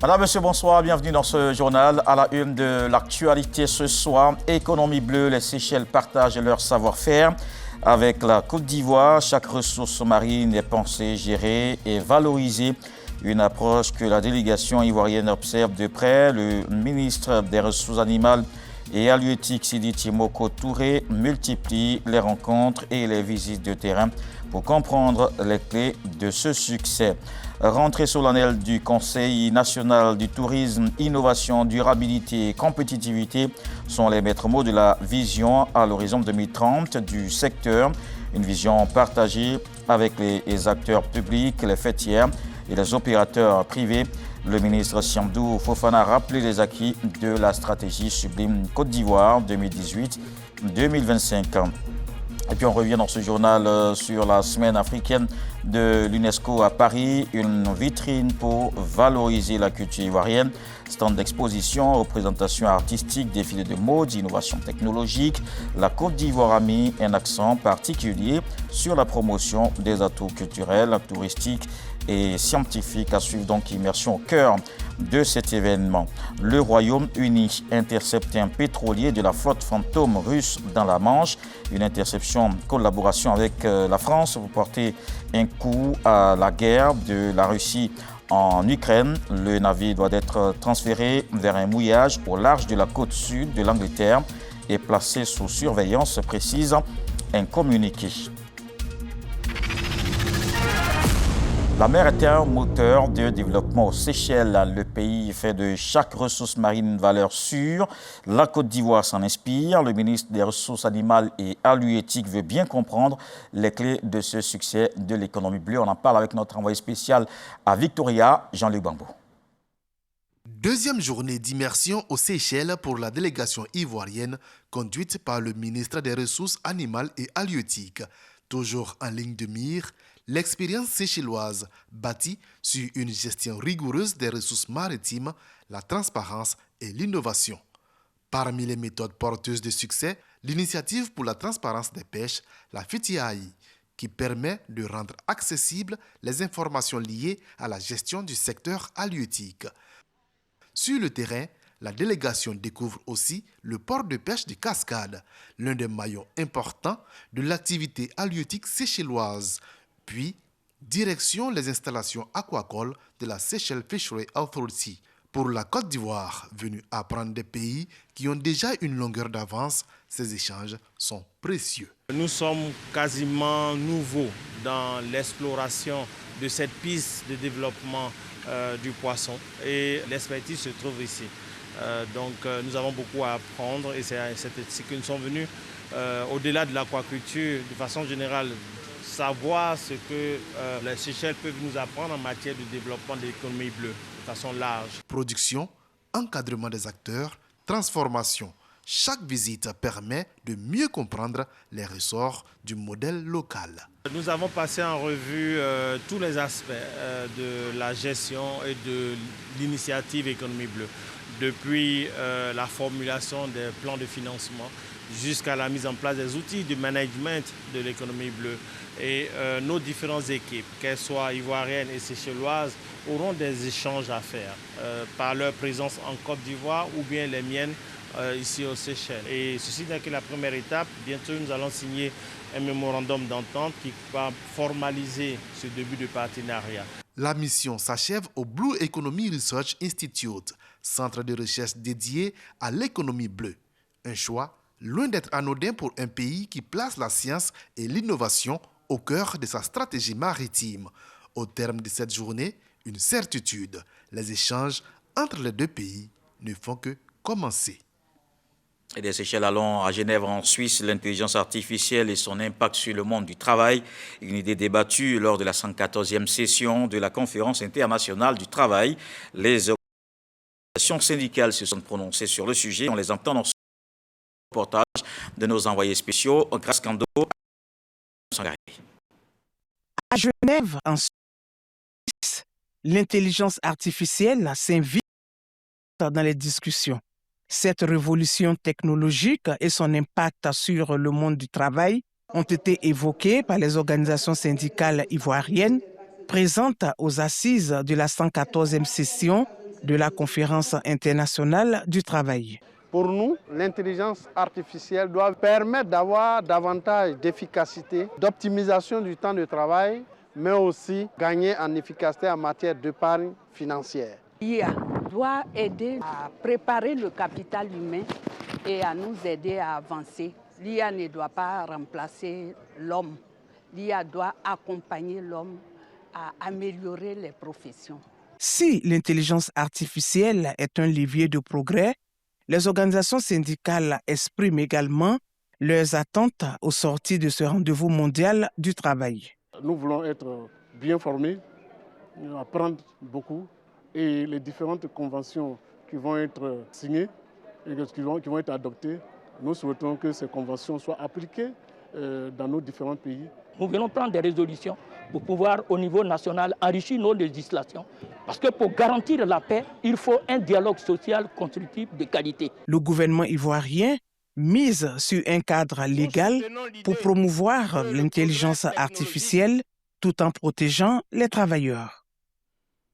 Madame, Monsieur, bonsoir, bienvenue dans ce journal. À la une de l'actualité ce soir, économie bleue, les Seychelles partagent leur savoir-faire. Avec la Côte d'Ivoire, chaque ressource marine est pensée, gérée et valorisée. Une approche que la délégation ivoirienne observe de près. Le ministre des Ressources animales et halieutiques, Sidi Timoko Touré, multiplie les rencontres et les visites de terrain pour comprendre les clés de ce succès. Rentrée solennelle du Conseil national du tourisme, innovation, durabilité et compétitivité sont les maîtres mots de la vision à l'horizon 2030 du secteur. Une vision partagée avec les acteurs publics, les fêtières et les opérateurs privés. Le ministre Siamdou Fofana a rappelé les acquis de la stratégie Sublime Côte d'Ivoire 2018-2025. Et puis on revient dans ce journal sur la semaine africaine de l'UNESCO à Paris, une vitrine pour valoriser la culture ivoirienne, stand d'exposition, représentation artistique, défilé de mode, innovation technologique. La Côte d'Ivoire a mis un accent particulier sur la promotion des atouts culturels, touristiques et scientifiques. À suivre donc immersion au cœur de cet événement. Le Royaume-Uni intercepte un pétrolier de la flotte fantôme russe dans la Manche. Une interception, collaboration avec la France pour porter un coup à la guerre de la Russie en Ukraine. Le navire doit être transféré vers un mouillage au large de la côte sud de l'Angleterre et placé sous surveillance, précise un communiqué. La mer est un moteur de développement aux Seychelles. Le pays fait de chaque ressource marine une valeur sûre. La Côte d'Ivoire s'en inspire. Le ministre des Ressources animales et halieutiques veut bien comprendre les clés de ce succès de l'économie bleue. On en parle avec notre envoyé spécial à Victoria, Jean-Luc Bambo. Deuxième journée d'immersion aux Seychelles pour la délégation ivoirienne conduite par le ministre des Ressources animales et halieutiques. Toujours en ligne de mire, l'expérience séchelloise bâtie sur une gestion rigoureuse des ressources maritimes, la transparence et l'innovation. Parmi les méthodes porteuses de succès, l'initiative pour la transparence des pêches, la FITIAI, qui permet de rendre accessibles les informations liées à la gestion du secteur halieutique. Sur le terrain, la délégation découvre aussi le port de pêche de Cascade, l'un des maillons importants de l'activité halieutique séchelloise. Puis, direction les installations aquacoles de la Seychelles Fishery Authority. Pour la Côte d'Ivoire, venue apprendre des pays qui ont déjà une longueur d'avance, ces échanges sont précieux. Nous sommes quasiment nouveaux dans l'exploration de cette piste de développement du poisson et l'expertise se trouve ici. Donc nous avons beaucoup à apprendre et c'est que nous sommes venus au-delà de l'aquaculture, de façon générale, savoir ce que les Seychelles peuvent nous apprendre en matière de développement de l'économie bleue de façon large. Production, encadrement des acteurs, transformation. Chaque visite permet de mieux comprendre les ressorts du modèle local. Nous avons passé en revue tous les aspects de la gestion et de l'initiative économie bleue. Depuis la formulation des plans de financement jusqu'à la mise en place des outils de management de l'économie bleue. Et nos différentes équipes, qu'elles soient ivoiriennes et séchelloises, auront des échanges à faire par leur présence en Côte d'Ivoire ou bien les miennes ici aux Seychelles. Et ceci n'est que la première étape. Bientôt, nous allons signer un mémorandum d'entente qui va formaliser ce début de partenariat. La mission s'achève au Blue Economy Research Institute, centre de recherche dédié à l'économie bleue. Un choix loin d'être anodin pour un pays qui place la science et l'innovation au cœur de sa stratégie maritime. Au terme de cette journée, une certitude, les échanges entre les deux pays ne font que commencer. Et des Seychelles, allons à Genève, en Suisse, l'intelligence artificielle et son impact sur le monde du travail. Une idée débattue lors de la 114e session de la Conférence internationale du travail. Les organisations syndicales se sont prononcées sur le sujet. On les entend dans ce reportage de nos envoyés spéciaux, Grace Kando. À Genève, en Suisse, l'intelligence artificielle s'invite dans les discussions. Cette révolution technologique et son impact sur le monde du travail ont été évoqués par les organisations syndicales ivoiriennes présentes aux assises de la 114e session de la conférence internationale du travail. Pour nous, l'intelligence artificielle doit permettre d'avoir davantage d'efficacité, d'optimisation du temps de travail, mais aussi gagner en efficacité en matière d'épargne financière. L'IA doit aider à préparer le capital humain et à nous aider à avancer. L'IA ne doit pas remplacer l'homme. L'IA doit accompagner l'homme à améliorer les professions. Si l'intelligence artificielle est un levier de progrès, les organisations syndicales expriment également leurs attentes au sortir de ce rendez-vous mondial du travail. Nous voulons être bien formés, apprendre beaucoup et les différentes conventions qui vont être signées et qui vont être adoptées, nous souhaitons que ces conventions soient appliquées dans nos différents pays. Nous venons prendre des résolutions pour pouvoir, au niveau national, enrichir nos législations. Parce que pour garantir la paix, il faut un dialogue social constructif de qualité. Le gouvernement ivoirien mise sur un cadre légal pour promouvoir l'intelligence artificielle tout en protégeant les travailleurs.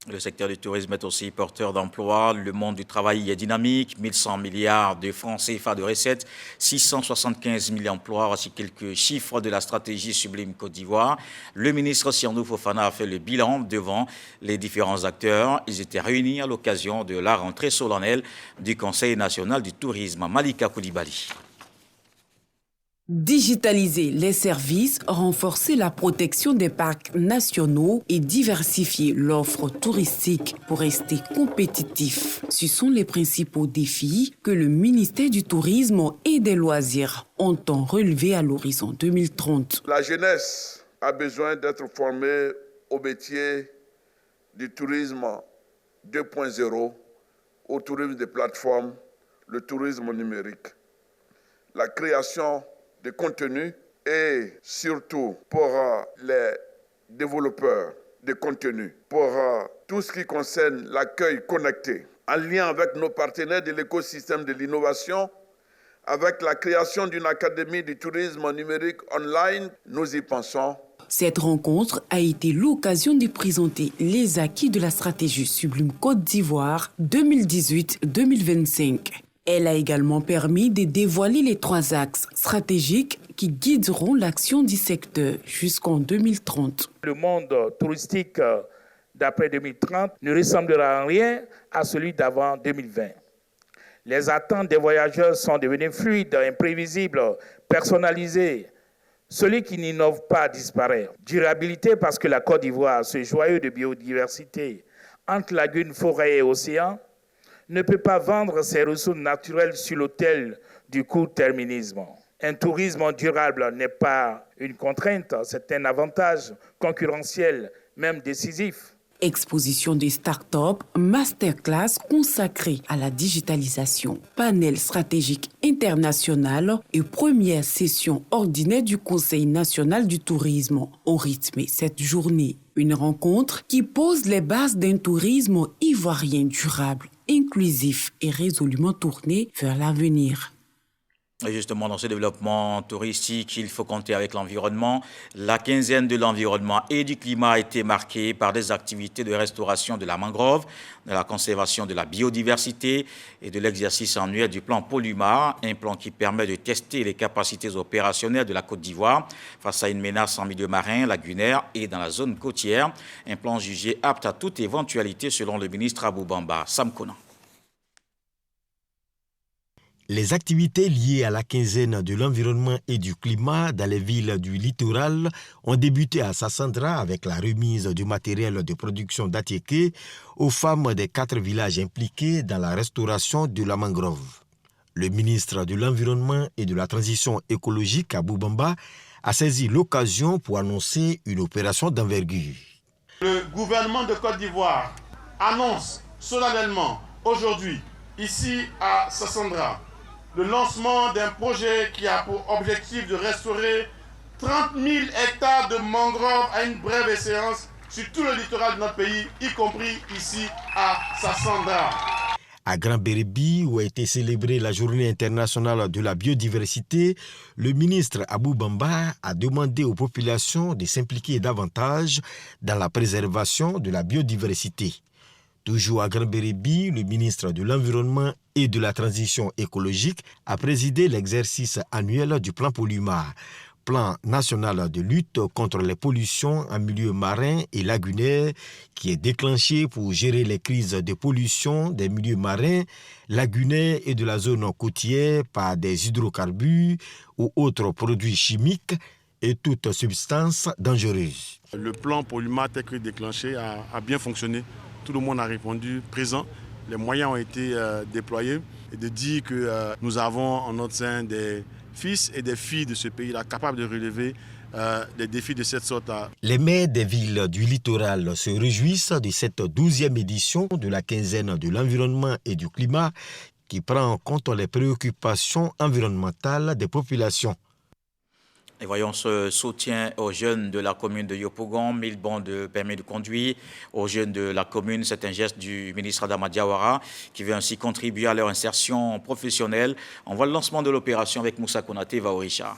Le secteur du tourisme est aussi porteur d'emplois. Le monde du travail est dynamique. 1100 milliards de francs CFA de recettes, 675 000 emplois. Voici quelques chiffres de la stratégie Sublime Côte d'Ivoire. Le ministre Siandou Fofana a fait le bilan devant les différents acteurs. Ils étaient réunis à l'occasion de la rentrée solennelle du Conseil national du tourisme. Malika Koulibaly. Digitaliser les services, renforcer la protection des parcs nationaux et diversifier l'offre touristique pour rester compétitif. Ce sont les principaux défis que le ministère du Tourisme et des Loisirs entend relever à l'horizon 2030. La jeunesse a besoin d'être formée au métier du tourisme 2.0, au tourisme des plateformes, le tourisme numérique. La création de contenu et surtout pour les développeurs de contenu, pour tout ce qui concerne l'accueil connecté, en lien avec nos partenaires de l'écosystème de l'innovation, avec la création d'une académie du tourisme numérique online, nous y pensons. Cette rencontre a été l'occasion de présenter les acquis de la stratégie Sublime Côte d'Ivoire 2018-2025. Elle a également permis de dévoiler les 3 axes stratégiques qui guideront l'action du secteur jusqu'en 2030. Le monde touristique d'après 2030 ne ressemblera en rien à celui d'avant 2020. Les attentes des voyageurs sont devenues fluides, imprévisibles, personnalisées. Celui qui n'innove pas disparaît. Durabilité parce que la Côte d'Ivoire, ce joyau de biodiversité entre lagunes, forêts et océans, ne peut pas vendre ses ressources naturelles sur l'autel du court-terminisme. Un tourisme durable n'est pas une contrainte, c'est un avantage concurrentiel, même décisif. Exposition des start-up, masterclass consacrée à la digitalisation, panel stratégique international et première session ordinaire du Conseil national du tourisme ont rythmé cette journée. Une rencontre qui pose les bases d'un tourisme ivoirien durable, inclusif et résolument tourné vers l'avenir. Et justement, dans ce développement touristique, il faut compter avec l'environnement. La quinzaine de l'environnement et du climat a été marquée par des activités de restauration de la mangrove, de la conservation de la biodiversité et de l'exercice annuel du plan Polumar, un plan qui permet de tester les capacités opérationnelles de la Côte d'Ivoire face à une menace en milieu marin, lagunaire et dans la zone côtière. Un plan jugé apte à toute éventualité selon le ministre Abou Bamba. Sam Konan. Les activités liées à la quinzaine de l'environnement et du climat dans les villes du littoral ont débuté à Sassandra avec la remise du matériel de production d'Atiéké aux femmes des 4 villages impliqués dans la restauration de la mangrove. Le ministre de l'Environnement et de la Transition écologique, Abou Bamba, a saisi l'occasion pour annoncer une opération d'envergure. Le gouvernement de Côte d'Ivoire annonce solennellement aujourd'hui, ici à Sassandra, le lancement d'un projet qui a pour objectif de restaurer 30 000 hectares de mangroves à une brève échéance sur tout le littoral de notre pays, y compris ici à Sassandra. À Grand Bérébi, où a été célébrée la Journée internationale de la biodiversité, le ministre Abou Bamba a demandé aux populations de s'impliquer davantage dans la préservation de la biodiversité. Toujours à Grand-Bérébi, le ministre de l'Environnement et de la Transition écologique a présidé l'exercice annuel du plan Polymar, plan national de lutte contre les pollutions en milieu marin et lagunaire, qui est déclenché pour gérer les crises de pollution des milieux marins, lagunaires et de la zone côtière par des hydrocarbures ou autres produits chimiques et toutes substances dangereuses. Le plan Polymar tel que déclenché a bien fonctionné. Tout le monde a répondu présent. Les moyens ont été déployés. Et de dire que nous avons en notre sein des fils et des filles de ce pays-là capables de relever des défis de cette sorte-là. Les maires des villes du littoral se réjouissent de cette 12e édition de la quinzaine de l'environnement et du climat qui prend en compte les préoccupations environnementales des populations. Et voyons ce soutien aux jeunes de la commune de Yopougon, 1000 bons de permis de conduire aux jeunes de la commune. C'est un geste du ministre Adama Diawara qui veut ainsi contribuer à leur insertion professionnelle. On voit le lancement de l'opération avec Moussa Konaté, Vaorisha.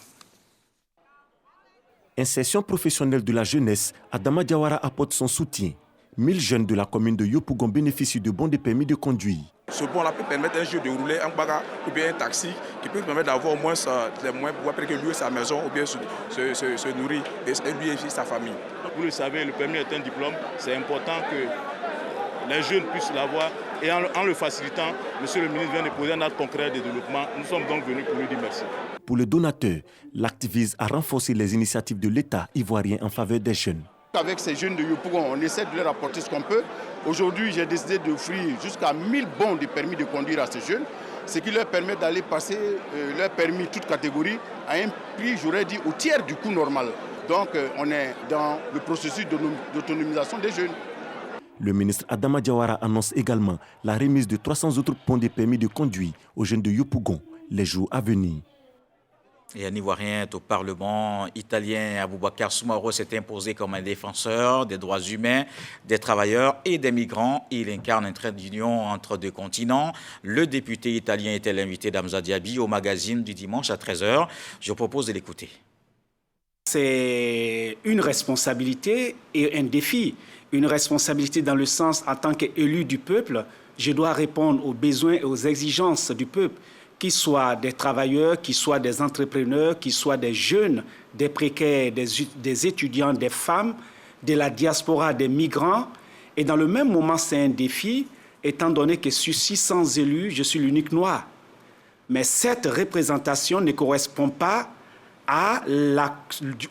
Insertion professionnelle de la jeunesse, Adama Diawara apporte son soutien. 1000 jeunes de la commune de Yopougon bénéficient de bons de permis de conduire. Ce bon-là peut permettre un jeune de rouler un bagarre ou bien un taxi qui peut permettre d'avoir au moins les moyens pour après que lui et sa maison ou bien se nourrir et lui et sa famille. Vous le savez, le permis est un diplôme. C'est important que les jeunes puissent l'avoir et en le facilitant, monsieur le ministre vient de poser un acte concret de développement. Nous sommes donc venus pour lui dire merci. Pour le donateur, l'acte vise à renforcer les initiatives de l'État ivoirien en faveur des jeunes. Avec ces jeunes de Yopougon, on essaie de leur apporter ce qu'on peut. Aujourd'hui, j'ai décidé d'offrir jusqu'à 1000 bons de permis de conduire à ces jeunes, ce qui leur permet d'aller passer leur permis toute catégorie à un prix, j'aurais dit, au tiers du coût normal. Donc, on est dans le processus d'autonomisation des jeunes. Le ministre Adama Diawara annonce également la remise de 300 autres bons de permis de conduire aux jeunes de Yopougon les jours à venir. Et un Ivoirien au Parlement italien, Aboubacar Soumaoro, s'est imposé comme un défenseur des droits humains, des travailleurs et des migrants. Il incarne un trait d'union entre deux continents. Le député italien était l'invité d'Hamza Diaby au magazine du dimanche à 13h. Je propose de l'écouter. C'est une responsabilité et un défi. Une responsabilité dans le sens, en tant qu'élu du peuple, je dois répondre aux besoins et aux exigences du peuple, qu'ils soient des travailleurs, qu'ils soient des entrepreneurs, qu'ils soient des jeunes, des précaires, des étudiants, des femmes, de la diaspora, des migrants. Et dans le même moment, c'est un défi, étant donné que sur 600 élus, je suis l'unique noir. Mais cette représentation ne correspond pas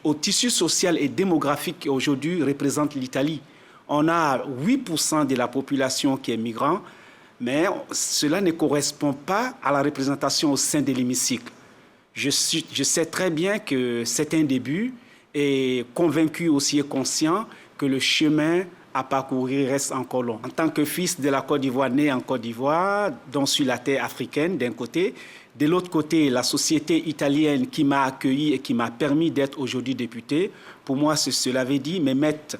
au tissu social et démographique qui aujourd'hui représente l'Italie. On a 8% de la population qui est migrant, mais cela ne correspond pas à la représentation au sein de l'hémicycle. Je sais très bien que c'est un début et convaincu aussi et conscient que le chemin à parcourir reste encore long. En tant que fils de la Côte d'Ivoire, né en Côte d'Ivoire, donc sur la terre africaine d'un côté, de l'autre côté, la société italienne qui m'a accueilli et qui m'a permis d'être aujourd'hui député, pour moi, cela veut dire me mettre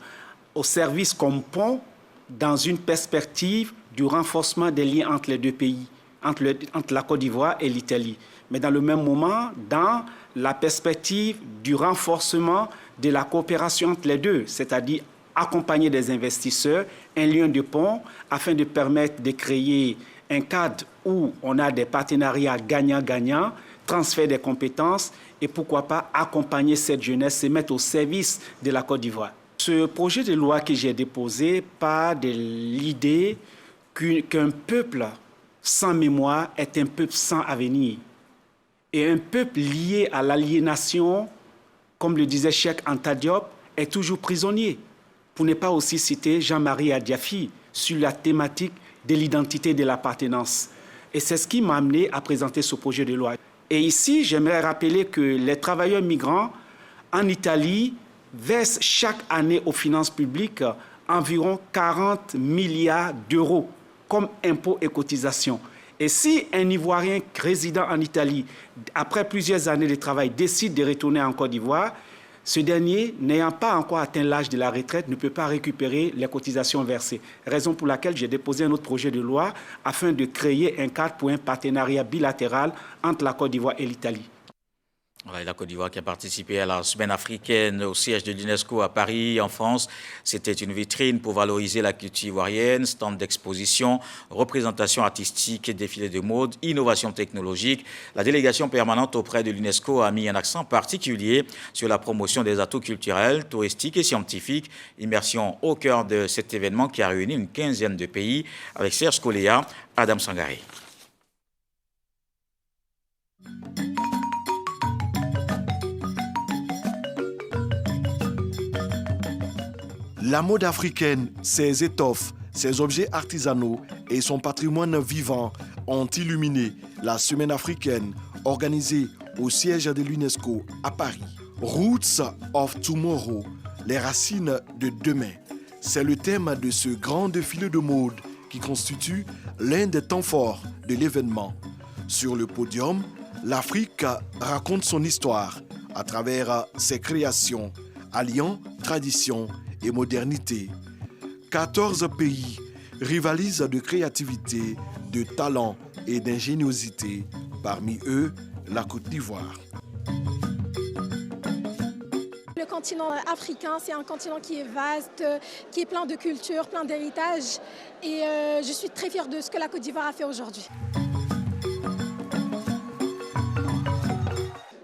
au service comme pont dans une perspective du renforcement des liens entre les deux pays, entre la Côte d'Ivoire et l'Italie. Mais dans le même moment, dans la perspective du renforcement de la coopération entre les deux, c'est-à-dire accompagner des investisseurs, un lien de pont, afin de permettre de créer un cadre où on a des partenariats gagnant-gagnant, transfert des compétences et pourquoi pas accompagner cette jeunesse, se mettre au service de la Côte d'Ivoire. Ce projet de loi que j'ai déposé part de l'idée qu'un peuple sans mémoire est un peuple sans avenir. Et un peuple lié à l'aliénation, comme le disait Cheikh Anta Diop, est toujours prisonnier. Pour ne pas aussi citer Jean-Marie Adiafi sur la thématique de l'identité de l'appartenance. Et c'est ce qui m'a amené à présenter ce projet de loi. Et ici, j'aimerais rappeler que les travailleurs migrants en Italie versent chaque année aux finances publiques environ 40 milliards d'euros comme impôts et cotisations. Et si un Ivoirien résident en Italie, après plusieurs années de travail, décide de retourner en Côte d'Ivoire, ce dernier, n'ayant pas encore atteint l'âge de la retraite, ne peut pas récupérer les cotisations versées. Raison pour laquelle j'ai déposé un autre projet de loi afin de créer un cadre pour un partenariat bilatéral entre la Côte d'Ivoire et l'Italie. Voilà, la Côte d'Ivoire qui a participé à la semaine africaine au siège de l'UNESCO à Paris, en France. C'était une vitrine pour valoriser la culture ivoirienne, stand d'exposition, représentation artistique et défilé de mode, innovation technologique. La délégation permanente auprès de l'UNESCO a mis un accent particulier sur la promotion des atouts culturels, touristiques et scientifiques. Immersion au cœur de cet événement qui a réuni une quinzaine de pays avec Serge Coléa, Adam Sangaré. La mode africaine, ses étoffes, ses objets artisanaux et son patrimoine vivant ont illuminé la semaine africaine organisée au siège de l'UNESCO à Paris. Roots of Tomorrow, les racines de demain. C'est le thème de ce grand défilé de mode qui constitue l'un des temps forts de l'événement. Sur le podium, l'Afrique raconte son histoire à travers ses créations, alliant tradition et modernité. 14 pays rivalisent de créativité, de talent et d'ingéniosité. Parmi eux, la Côte d'Ivoire. Le continent africain, c'est un continent qui est vaste, qui est plein de culture, plein d'héritage. Et je suis très fière de ce que la Côte d'Ivoire a fait aujourd'hui.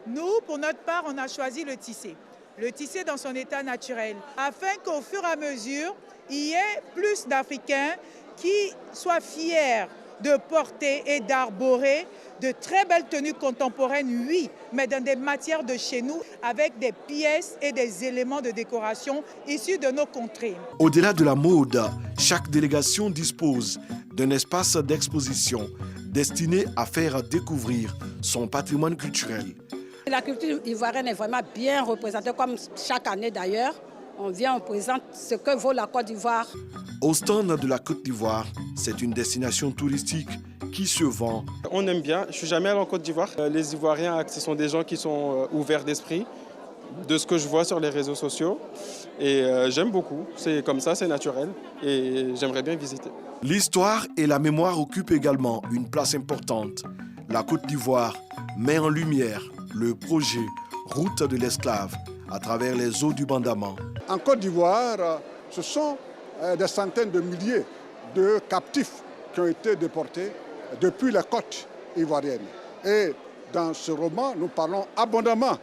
Nous, pour notre part, on a choisi le tissé. Le tisser dans son état naturel, afin qu'au fur et à mesure, il y ait plus d'Africains qui soient fiers de porter et d'arborer de très belles tenues contemporaines, oui, mais dans des matières de chez nous, avec des pièces et des éléments de décoration issus de nos contrées. Au-delà de la mode, chaque délégation dispose d'un espace d'exposition destiné à faire découvrir son patrimoine culturel. La culture ivoirienne est vraiment bien représentée, comme chaque année d'ailleurs. On vient, on présente ce que vaut la Côte d'Ivoire. Au stand de la Côte d'Ivoire, c'est une destination touristique qui se vend. On aime bien, je ne suis jamais allé en Côte d'Ivoire. Les Ivoiriens, ce sont des gens qui sont ouverts d'esprit, de ce que je vois sur les réseaux sociaux. Et j'aime beaucoup, c'est comme ça, c'est naturel et j'aimerais bien visiter. L'histoire et la mémoire occupent également une place importante. La Côte d'Ivoire met en lumière le projet Route de l'esclave à travers les eaux du Bandama. En Côte d'Ivoire, ce sont des centaines de milliers de captifs qui ont été déportés depuis les côtes ivoiriennes. Et dans ce roman, nous parlons abondamment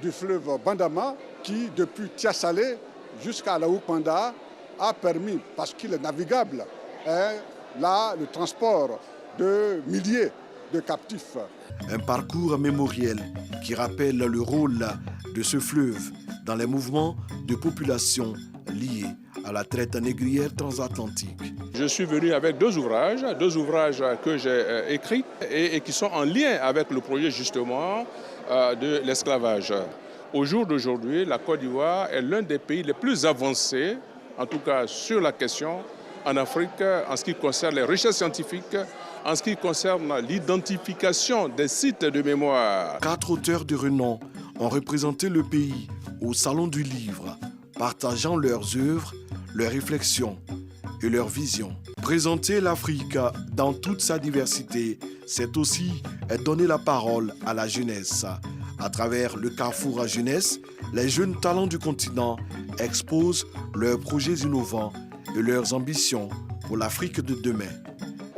du fleuve Bandama qui, depuis Tiasalé jusqu'à la Oupanda, a permis, parce qu'il est navigable, là, le transport de milliers de captifs. Un parcours mémoriel qui rappelle le rôle de ce fleuve dans les mouvements de population liés à la traite négrière transatlantique. Je suis venu avec deux ouvrages que j'ai écrits et qui sont en lien avec le projet justement de l'esclavage. Au jour d'aujourd'hui, la Côte d'Ivoire est l'un des pays les plus avancés, en tout cas sur la question, en Afrique, en ce qui concerne les recherches scientifiques, en ce qui concerne l'identification des sites de mémoire. 4 auteurs de renom ont représenté le pays au Salon du Livre, partageant leurs œuvres, leurs réflexions et leurs visions. Présenter l'Afrique dans toute sa diversité, c'est aussi donner la parole à la jeunesse. À travers le Carrefour à Jeunesse, les jeunes talents du continent exposent leurs projets innovants et leurs ambitions pour l'Afrique de demain.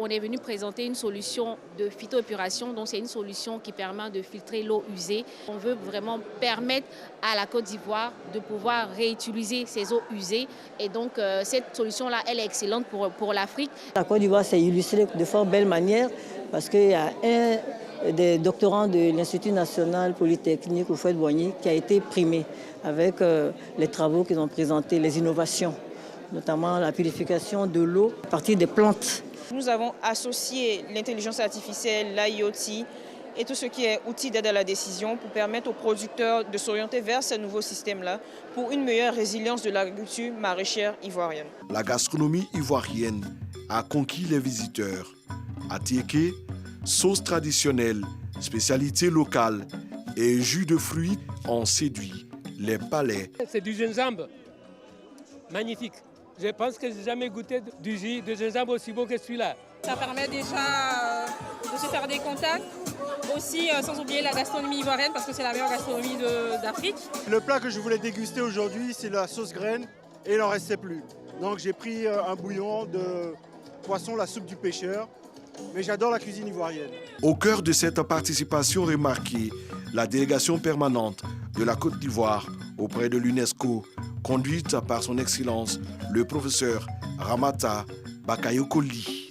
On est venu présenter une solution de phytoépuration, donc c'est une solution qui permet de filtrer l'eau usée. On veut vraiment permettre à la Côte d'Ivoire de pouvoir réutiliser ces eaux usées et donc cette solution-là, elle est excellente pour l'Afrique. La Côte d'Ivoire s'est illustrée de fort belle manière parce qu'il y a un des doctorants de l'Institut national polytechnique Houphouët-Boigny qui a été primé avec les travaux qu'ils ont présentés, les innovations, notamment la purification de l'eau à partir des plantes. Nous avons associé l'intelligence artificielle, l'IoT et tout ce qui est outils d'aide à la décision pour permettre aux producteurs de s'orienter vers ce nouveau système-là pour une meilleure résilience de l'agriculture maraîchère ivoirienne. La gastronomie ivoirienne a conquis les visiteurs. Atiéké, sauce traditionnelle, spécialité locale et jus de fruits ont séduit les palais. C'est du gingembre, magnifique. Je pense que je n'ai jamais goûté du jus de gingembre aussi beau que celui-là. Ça permet déjà de se faire des contacts. Aussi, sans oublier la gastronomie ivoirienne, parce que c'est la meilleure gastronomie d'Afrique. Le plat que je voulais déguster aujourd'hui, c'est la sauce graine, et il n'en restait plus. Donc j'ai pris un bouillon de poisson, la soupe du pêcheur. Mais j'adore la cuisine ivoirienne. Au cœur de cette participation remarquée, la délégation permanente de la Côte d'Ivoire auprès de l'UNESCO, conduite par son Excellence le professeur Ramata Bakayokoli.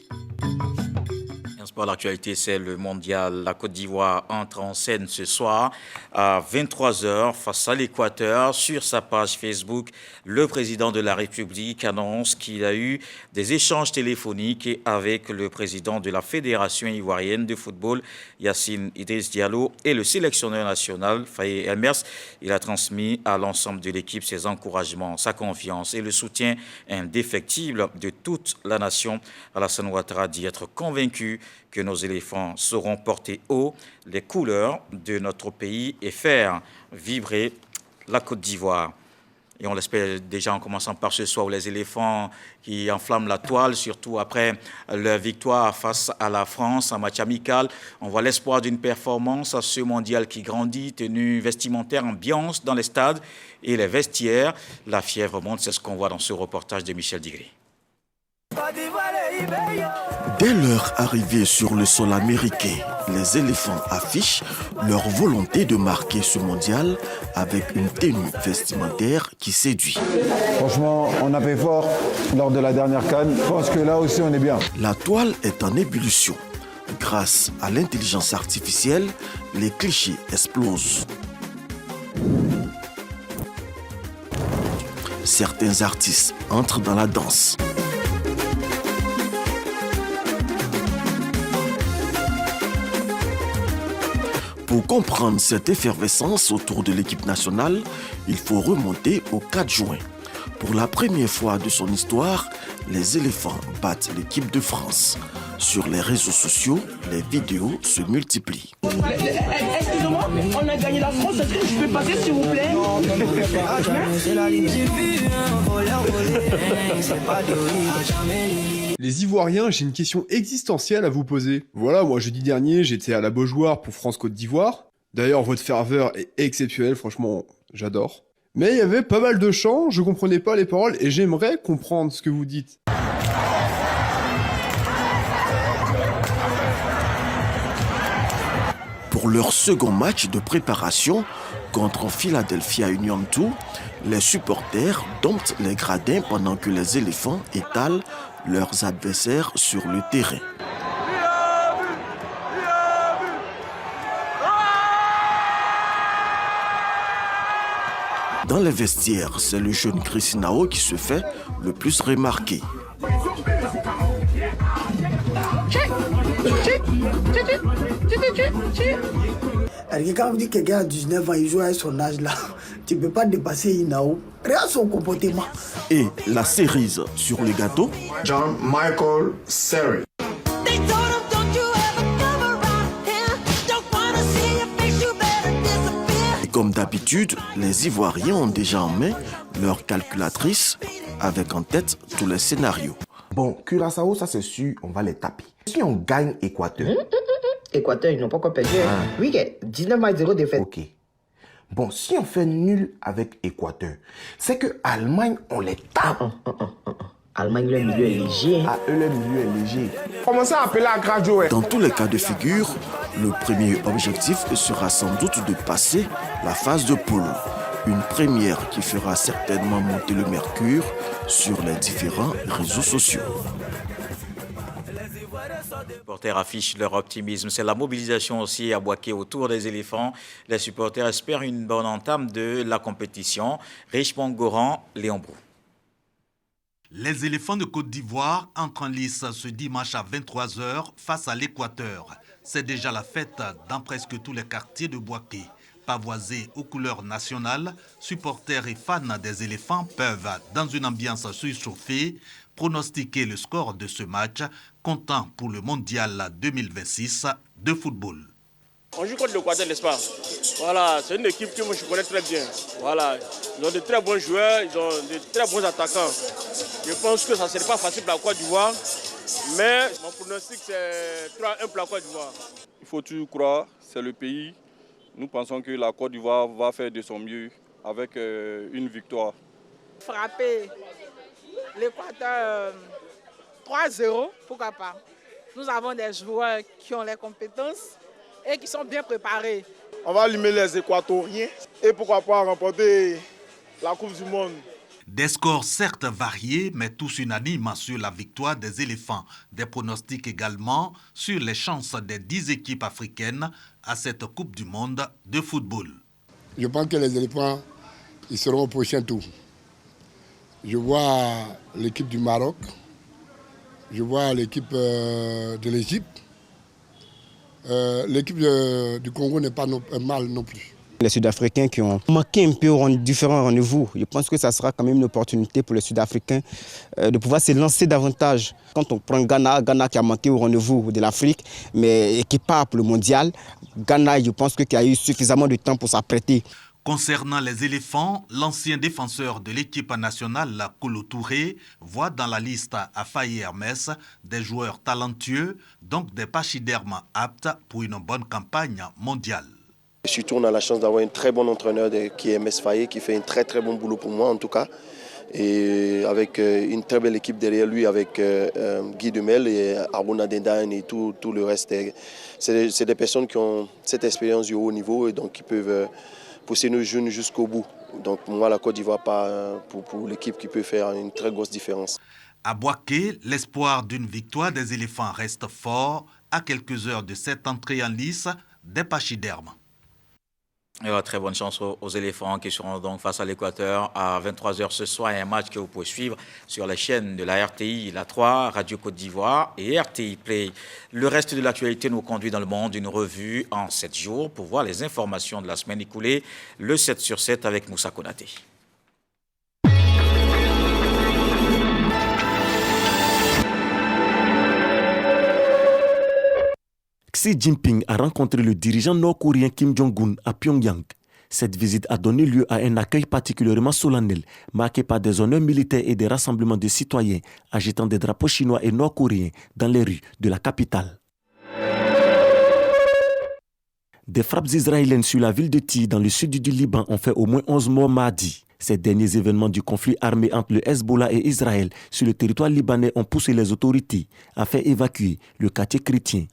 Pour l'actualité, c'est le mondial. La Côte d'Ivoire entre en scène ce soir à 23h face à l'Équateur. Sur sa page Facebook, le président de la République annonce qu'il a eu des échanges téléphoniques avec le président de la Fédération ivoirienne de football, Yacine Idriss Diallo, et le sélectionneur national, Faye Elmers. Il a transmis à l'ensemble de l'équipe ses encouragements, sa confiance et le soutien indéfectible de toute la nation. Alassane Ouattara dit être convaincu que nos éléphants sauront porter haut les couleurs de notre pays et faire vibrer la Côte d'Ivoire. Et on l'espère déjà en commençant par ce soir où les éléphants qui enflamment la toile, surtout après leur victoire face à la France en match amical. On voit l'espoir d'une performance à ce mondial qui grandit, tenue vestimentaire, ambiance dans les stades et les vestiaires. La fièvre monte, c'est ce qu'on voit dans ce reportage de Michel Digré. Dès leur arrivée sur le sol américain, les éléphants affichent leur volonté de marquer ce mondial avec une tenue vestimentaire qui séduit. Franchement, on a fait fort lors de la dernière CAN. Je pense que là aussi, on est bien. La toile est en ébullition. Grâce à l'intelligence artificielle, les clichés explosent. Certains artistes entrent dans la danse. Pour comprendre cette effervescence autour de l'équipe nationale, il faut remonter au 4 juin. Pour la première fois de son histoire, les éléphants battent l'équipe de France. Sur les réseaux sociaux, les vidéos se multiplient. Excusez-moi, on a gagné la France, est-ce que je peux passer s'il vous plaît? Les Ivoiriens, j'ai une question existentielle à vous poser. Voilà, moi jeudi dernier, j'étais à la Beaujoire pour France-Côte d'Ivoire. D'ailleurs, votre ferveur est exceptionnelle, franchement, j'adore. Mais il y avait pas mal de chants, je comprenais pas les paroles et j'aimerais comprendre ce que vous dites. Pour leur second match de préparation contre Philadelphia Union 2, les supporters domptent les gradins pendant que les éléphants étalent leurs adversaires sur le terrain. Dans les vestiaires, c'est le jeune Christinao qui se fait le plus remarquer. Quand on dit que quelqu'un a 19 ans, il joue à son âge là, tu ne peux pas dépasser Inao. Regarde son comportement. Et la cerise sur le gâteau, John Michael Seri. Et comme d'habitude, les Ivoiriens ont déjà en main leur calculatrice avec en tête tous les scénarios. Bon, Curaçao, ça c'est sûr, on va les taper. Si on gagne Équateur... Équateur, ils n'ont pas encore perdu. Oui, 19-0 défaite. Ok. Bon, si on fait nul avec Équateur, c'est que Allemagne, on les tape. Allemagne, le milieu est léger. Ah, eux, le milieu est léger. Commencez à appeler à Gradio. Dans tous les cas de figure, le premier objectif sera sans doute de passer la phase de poule. Une première qui fera certainement monter le mercure sur les différents réseaux sociaux. Les supporters affichent leur optimisme. C'est la mobilisation aussi à Bouaké autour des éléphants. Les supporters espèrent une bonne entame de la compétition. Richemont Goran, Léon Brou. Les éléphants de Côte d'Ivoire entrent en lice ce dimanche à 23h face à l'Équateur. C'est déjà la fête dans presque tous les quartiers de Bouaké. Pavoisés aux couleurs nationales, supporters et fans des éléphants peuvent, dans une ambiance surchauffée, pronostiquer le score de ce match, comptant pour le mondial 2026 de football. On joue contre l'Équateur, n'est-ce pas? Voilà, c'est une équipe que moi je connais très bien. Voilà, ils ont de très bons joueurs, ils ont de très bons attaquants. Je pense que ça ne serait pas facile pour la Côte d'Ivoire Mais mon pronostic, c'est 3-1 pour la Côte d'Ivoire. Il faut toujours croire, c'est le pays. Nous pensons que la Côte d'Ivoire va faire de son mieux avec une victoire. Frapper l'Équateur 3-0, pourquoi pas. Nous avons des joueurs qui ont les compétences et qui sont bien préparés. On va allumer les Équatoriens et pourquoi pas remporter la Coupe du Monde. Des scores certes variés, mais tous unanimes sur la victoire des éléphants. Des pronostics également sur les chances des 10 équipes africaines à cette Coupe du Monde de football. Je pense que les éléphants ils seront au prochain tour. Je vois l'équipe du Maroc, je vois l'équipe de l'Égypte. L'équipe du Congo n'est pas mal non plus. Les Sud-Africains qui ont manqué un peu différents rendez-vous, je pense que ça sera quand même une opportunité pour les Sud-Africains de pouvoir se lancer davantage. Quand on prend Ghana qui a manqué au rendez-vous de l'Afrique, mais qui part pour le mondial, Ghana, je pense qu'il a eu suffisamment de temps pour s'apprêter. Concernant les éléphants, l'ancien défenseur de l'équipe nationale, Kolo Touré, voit dans la liste Afaye Hermès des joueurs talentueux, donc des pachydermes aptes pour une bonne campagne mondiale. Surtout, on a la chance d'avoir un très bon entraîneur qui est Hermès Faye, qui fait un très bon boulot pour moi en tout cas. Et avec une très belle équipe derrière lui, avec Guy Demel et Arbona Dendagne et tout le reste. C'est des personnes qui ont cette expérience du haut niveau et donc qui peuvent pousser nos jeunes jusqu'au bout. Donc pour moi, la Côte d'Ivoire, pour l'équipe qui peut faire une très grosse différence. À Bouaké, l'espoir d'une victoire des éléphants reste fort à quelques heures de cette entrée en lice des pachydermes. Très bonne chance aux éléphants qui seront donc face à l'Équateur à 23h ce soir. Un match que vous pouvez suivre sur les chaînes de la RTI, la 3, Radio Côte d'Ivoire et RTI Play. Le reste de l'actualité nous conduit dans le monde, une revue en 7 jours pour voir les informations de la semaine écoulée, le 7 sur 7 avec Moussa Konaté. Xi Jinping a rencontré le dirigeant nord-coréen Kim Jong-un à Pyongyang. Cette visite a donné lieu à un accueil particulièrement solennel, marqué par des honneurs militaires et des rassemblements de citoyens agitant des drapeaux chinois et nord-coréens dans les rues de la capitale. Des frappes israéliennes sur la ville de Tyr dans le sud du Liban ont fait au moins 11 morts mardi. Ces derniers événements du conflit armé entre le Hezbollah et Israël sur le territoire libanais ont poussé les autorités à faire évacuer le quartier chrétien.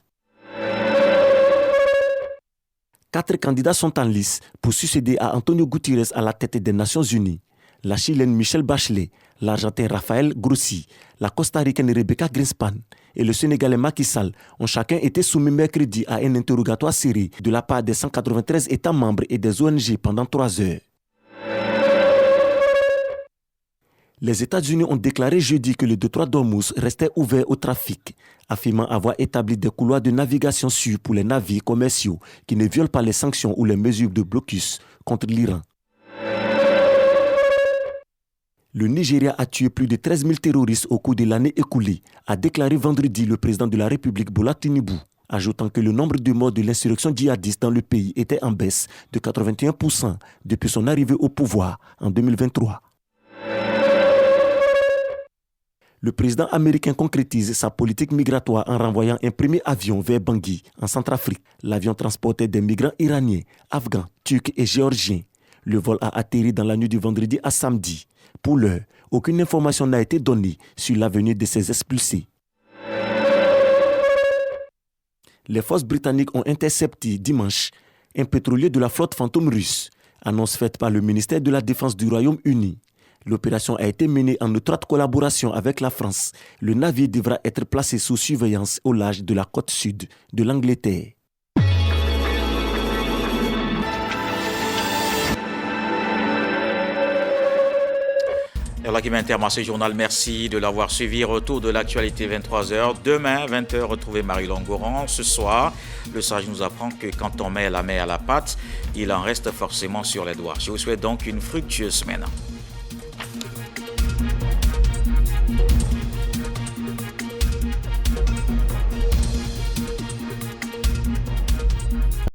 4 candidats sont en lice pour succéder à Antonio Guterres à la tête des Nations Unies. La Chilienne Michelle Bachelet, l'Argentin Rafael Grossi, la Costa-Ricaine Rebecca Greenspan et le Sénégalais Macky Sall ont chacun été soumis mercredi à un interrogatoire serré de la part des 193 États membres et des ONG pendant 3 heures. Les États-Unis ont déclaré jeudi que le détroit d'Ormuz restait ouvert au trafic, affirmant avoir établi des couloirs de navigation sûrs pour les navires commerciaux qui ne violent pas les sanctions ou les mesures de blocus contre l'Iran. Le Nigeria a tué plus de 13 000 terroristes au cours de l'année écoulée, a déclaré vendredi le président de la République Bola Tinubu, ajoutant que le nombre de morts de l'insurrection djihadiste dans le pays était en baisse de 81% depuis son arrivée au pouvoir en 2023. Le président américain concrétise sa politique migratoire en renvoyant un premier avion vers Bangui, en Centrafrique. L'avion transportait des migrants iraniens, afghans, turcs et géorgiens. Le vol a atterri dans la nuit du vendredi à samedi. Pour l'heure, aucune information n'a été donnée sur l'avenir de ces expulsés. Les forces britanniques ont intercepté dimanche un pétrolier de la flotte fantôme russe, annonce faite par le ministère de la Défense du Royaume-Uni. L'opération a été menée en étroite collaboration avec la France. Le navire devra être placé sous surveillance au large de la côte sud de l'Angleterre. Et là qui m'intermarche ce journal, merci de l'avoir suivi. Retour de l'actualité 23h. Demain, 20h, retrouvez Marie-Laure Goran. Ce soir, le sage nous apprend que quand on met la main à la pâte, il en reste forcément sur les doigts. Je vous souhaite donc une fructueuse semaine.